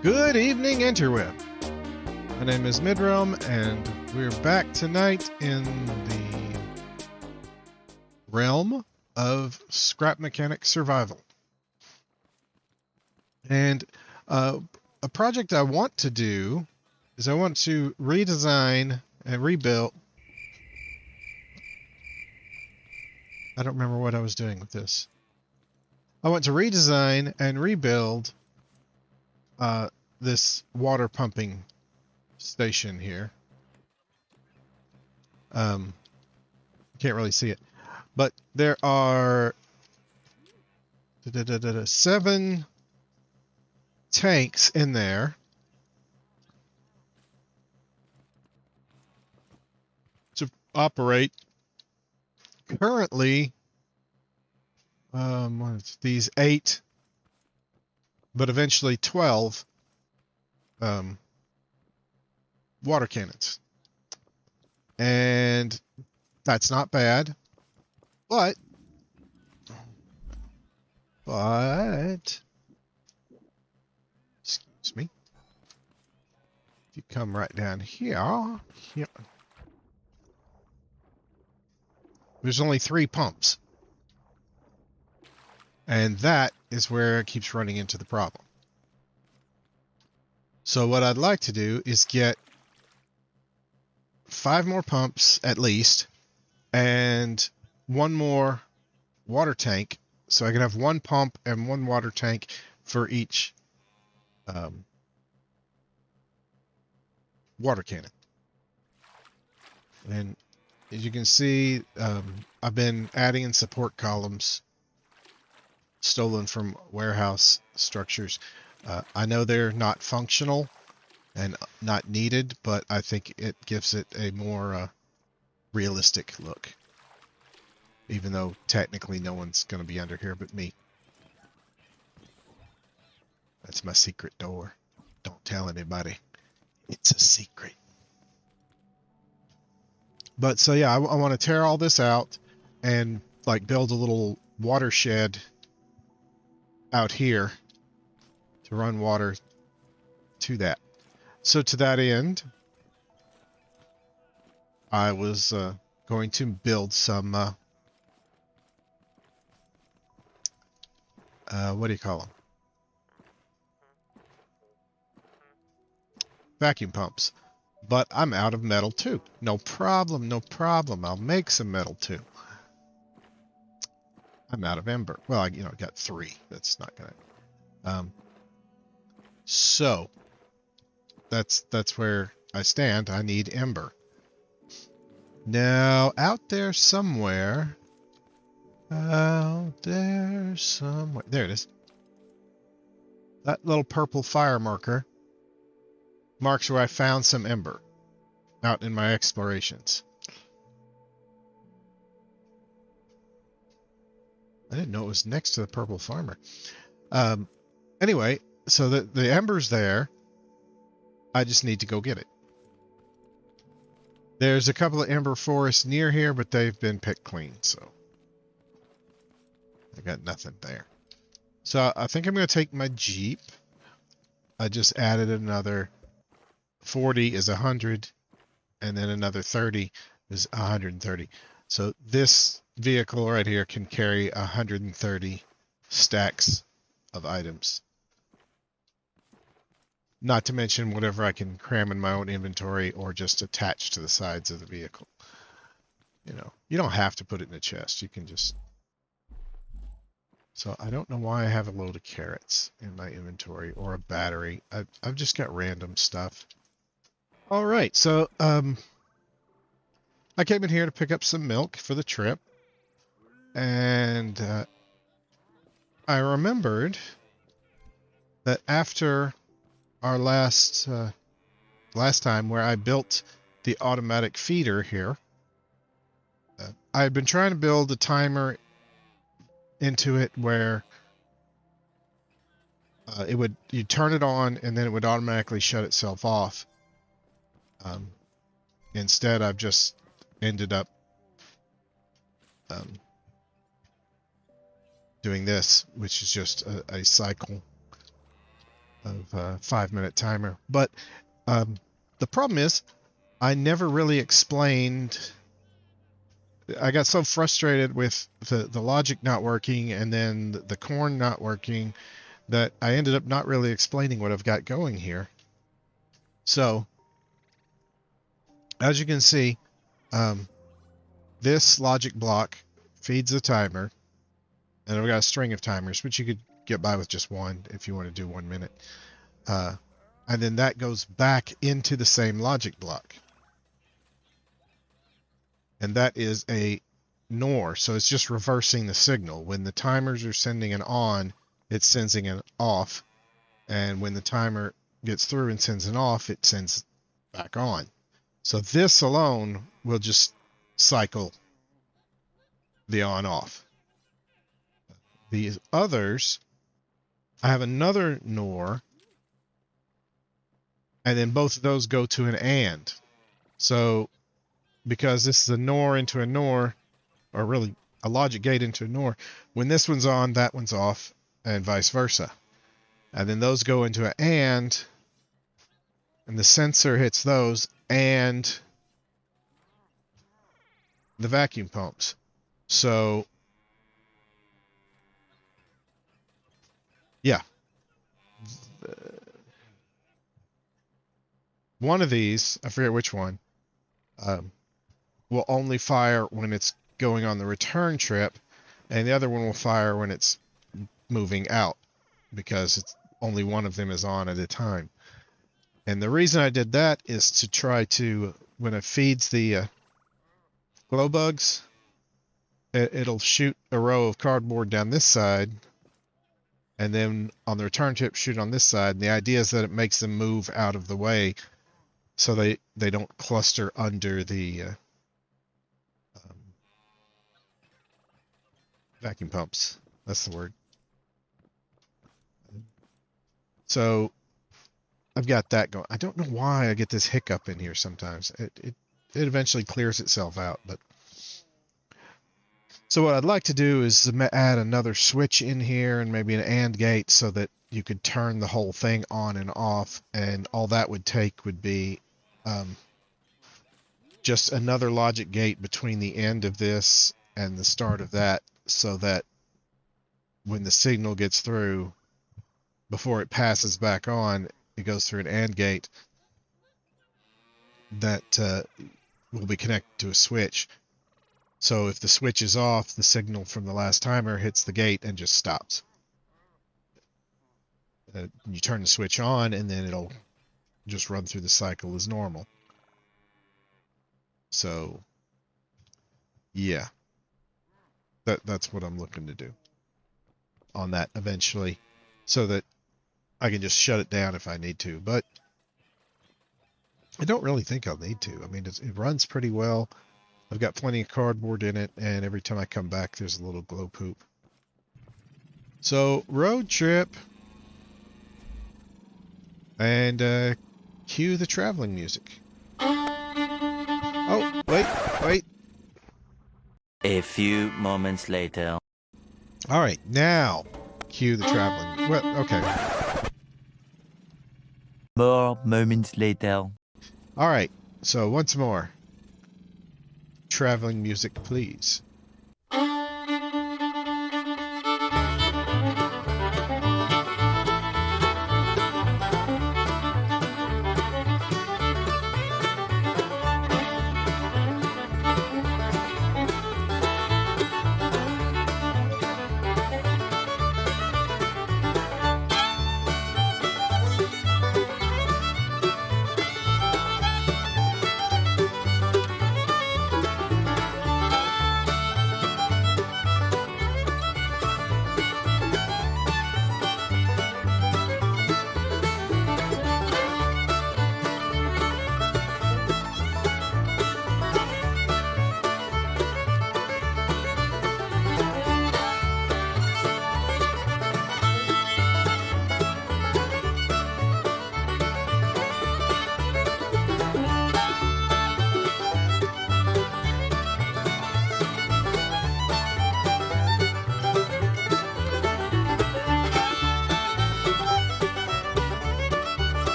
Good evening, Interweb. My name is Midrealm, and we're back tonight in the realm of scrap mechanic survival. And a project I want to do is I want to redesign and rebuild. I don't remember what I was doing with this. I want to redesign and rebuild this water pumping station here. Can't really see it, but there are 7 tanks in there to operate. Currently, these 8, but eventually 12 water cannons. And that's not bad, but excuse me, if you come right down here, there's only 3 pumps, and that is where it keeps running into the problem. So what I'd like to do is get 5 more pumps at least, and 1 more water tank, so I can have 1 pump and 1 water tank for each water cannon. And as you can see, I've been adding in support columns stolen from warehouse structures. I know they're not functional and not needed, but I think it gives it a more realistic look. Even though technically no one's going to be under here but me. That's my secret door. Don't tell anybody. It's a secret. But so yeah, I want to tear all this out and like build a little watershed out here to run water to that. So to that end, I was going to build some what do you call them? Vacuum pumps. But I'm out of metal too. No problem, no problem. I'll make some metal too. I'm out of ember. Well, I got 3. That's not gonna. So that's where I stand. I need ember. Now out there somewhere. There it is. That little purple fire marker marks where I found some ember out in my explorations. I didn't know it was next to the purple farmer. Anyway, so the ember's there. I just need to go get it. There's a couple of Ember Forests near here, but they've been picked clean, so I got nothing there. So I think I'm going to take my Jeep. I just added another 40 is 100, and then another 30 is 130. So this vehicle right here can carry 130 stacks of items. Not to mention whatever I can cram in my own inventory or just attach to the sides of the vehicle. You don't have to put it in a chest. You can just... So I don't know why I have a load of carrots in my inventory or a battery. I've just got random stuff. All right, so I came in here to pick up some milk for the trip, and I remembered that after our last time where I built the automatic feeder here, I had been trying to build a timer into it where you turn it on and then it would automatically shut itself off. Instead, I've just ended up doing this, which is just a cycle of 5-minute timer. But the problem is I never really explained. I got so frustrated with the logic not working and then the corn not working that I ended up not really explaining what I've got going here. So, as you can see, this logic block feeds the timer, and I've got a string of timers, but you could get by with just one if you want to do 1 minute. And then that goes back into the same logic block. And that is a NOR, so it's just reversing the signal. When the timers are sending an on, it's sending an off, and when the timer gets through and sends an off, it sends back on. So this alone will just cycle the on-off. These others, I have another NOR, and then both of those go to an AND. So because this is a NOR into a NOR, or really a logic gate into a NOR, when this one's on, that one's off, and vice versa. And then those go into an AND, and the sensor hits those, and the vacuum pumps. So, yeah. One of these, I forget which one, will only fire when it's going on the return trip, and the other one will fire when it's moving out, because it's only one of them is on at a time. And the reason I did that is to try to, when it feeds the glow bugs, it'll shoot a row of cardboard down this side, and then on the return trip shoot on this side. And the idea is that it makes them move out of the way so they don't cluster under the vacuum pumps. That's the word. So I've got that going. I don't know why I get this hiccup in here sometimes. It eventually clears itself out. But so what I'd like to do is add another switch in here and maybe an AND gate so that you could turn the whole thing on and off. And all that would take would be just another logic gate between the end of this and the start of that, so that when the signal gets through, before it passes back on, it goes through an AND gate that will be connected to a switch. So if the switch is off, the signal from the last timer hits the gate and just stops. You turn the switch on, and then it'll just run through the cycle as normal. So, yeah. That's what I'm looking to do on that eventually, so that I can just shut it down if I need to. But I don't really think I'll need to. I mean, it runs pretty well. I've got plenty of cardboard in it, and every time I come back, there's a little glow poop. So, road trip. And cue the traveling music. Oh, wait. A few moments later. All right, now cue the traveling. Well, okay. More moments later. All right, so once more. Traveling music, please.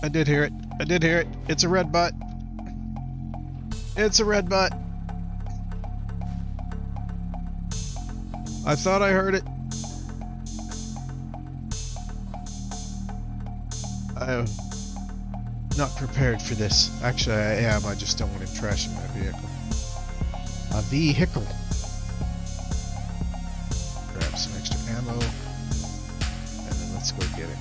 I did hear it. I did hear it. It's a red butt. It's a red butt. I thought I heard it. I'm not prepared for this. Actually, I am. I just don't want him trashing my vehicle. A vehicle. Grab some extra ammo. And then let's go get it.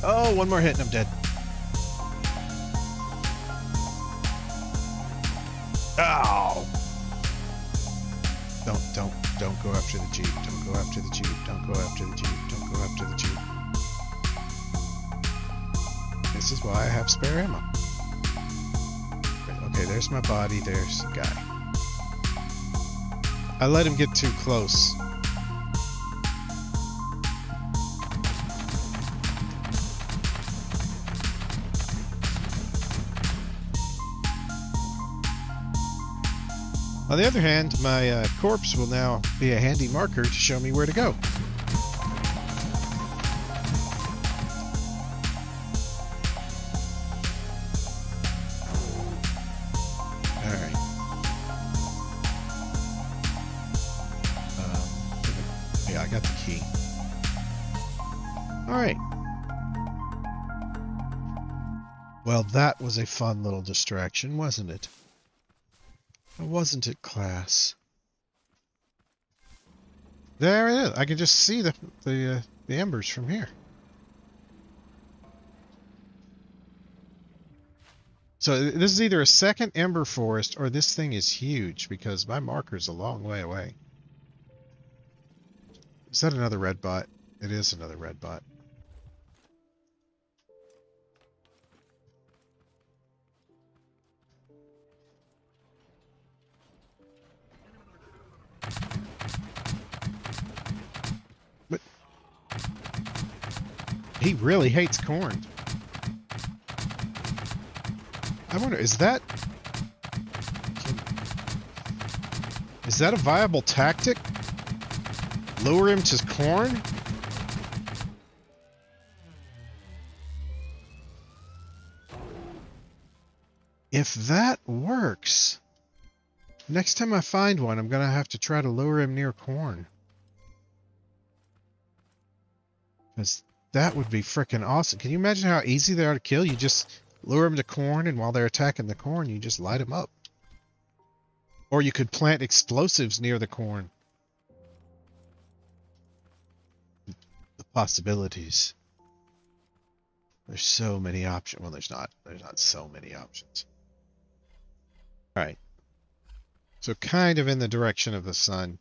Oh, one more hit and I'm dead. Ow! Don't go after the Jeep. Don't go after the Jeep. Don't go after the Jeep. Don't go after the Jeep. This is why I have spare ammo. Okay, there's my body. There's the guy. I let him get too close. On the other hand, my corpse will now be a handy marker to show me where to go. Alright. Yeah, I got the key. Alright. Well, that was a fun little distraction, wasn't it? Wasn't it, class? There it is. I can just see the embers from here. So this is either a second Ember Forest or this thing is huge because my marker's a long way away. Is that another red bot? It is another red bot. But he really hates corn. I wonder, is that a viable tactic? Lure him to corn? If that works, next time I find one, I'm gonna have to try to lure him near corn. Because that would be freaking awesome. Can you imagine how easy they are to kill? You just lure them to corn, and while they're attacking the corn, you just light them up. Or you could plant explosives near the corn. The possibilities. There's so many options. Well, there's not so many options. All right. So kind of in the direction of the sun.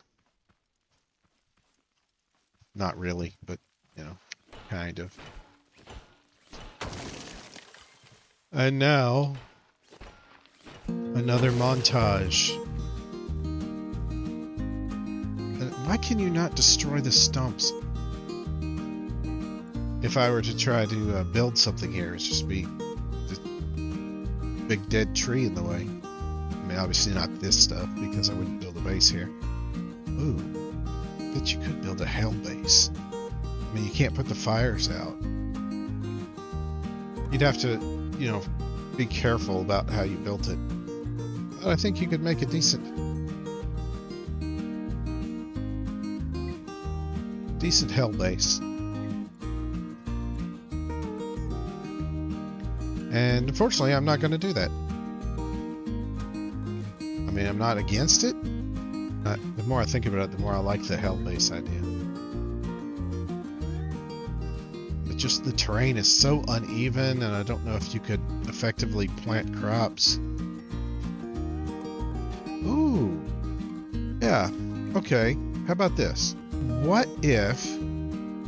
Not really, but, you know, kind of. And now, another montage. Why can you not destroy the stumps? If I were to try to build something here, it's just be this big dead tree in the way. I mean, obviously not this stuff, because I wouldn't build a base here. Ooh, but you could build a hell base. I mean, you can't put the fires out. You'd have to, you know, be careful about how you built it. But I think you could make a decent hell base. And unfortunately, I'm not going to do that. I mean, I'm not against it. The more I think about it, the more I like the hell base idea. But just the terrain is so uneven, and I don't know if you could effectively plant crops. Ooh. Yeah. Okay. How about this? What if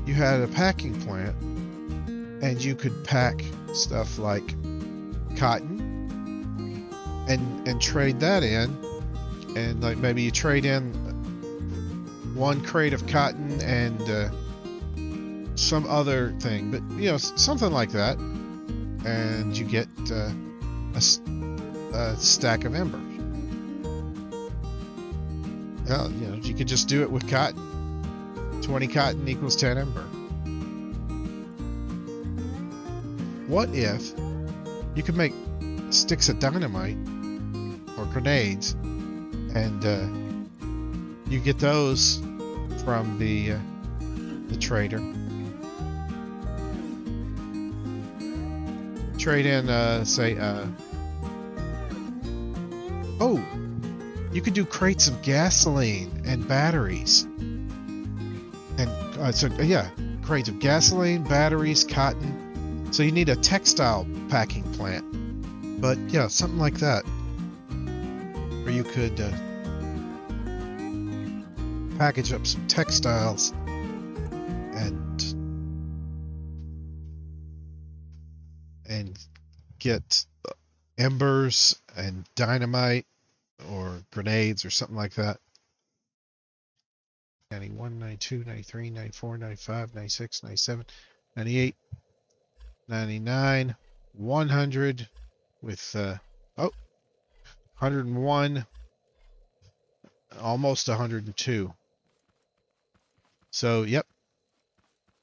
you had a packing plant and you could pack stuff like cotton, and trade that in, and like maybe you trade in one crate of cotton and some other thing, but you know, something like that, and you get a stack of embers. Well, you know, you could just do it with cotton. 20 cotton equals 10 ember. What if you could make sticks of dynamite or grenades, and you get those from the trader. Trade in, say, oh, you could do crates of gasoline and batteries. And yeah, crates of gasoline, batteries, cotton. So you need a textile packing plant. But yeah, something like that. Or you could package up some textiles and get embers and dynamite or grenades or something like that. 91, 92, 93, 94, 95, 96, 97, 98, 99, 100 with 101, almost 102. So, yep,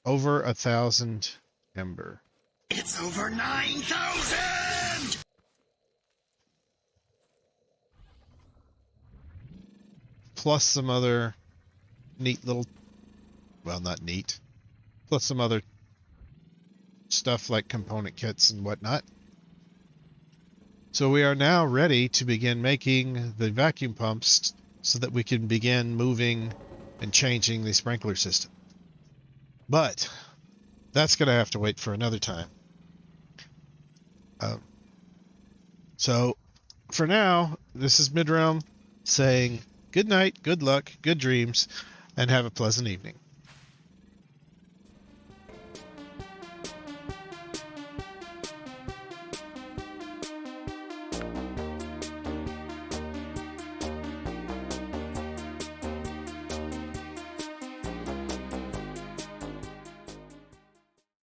over 1,000 ember. It's over 9,000! Plus some other neat little, well, not neat, plus some other stuff like component kits and whatnot. So we are now ready to begin making the vacuum pumps so that we can begin moving and changing the sprinkler system. But that's going to have to wait for another time. So for now, this is Midrealm saying good night, good luck, good dreams, and have a pleasant evening.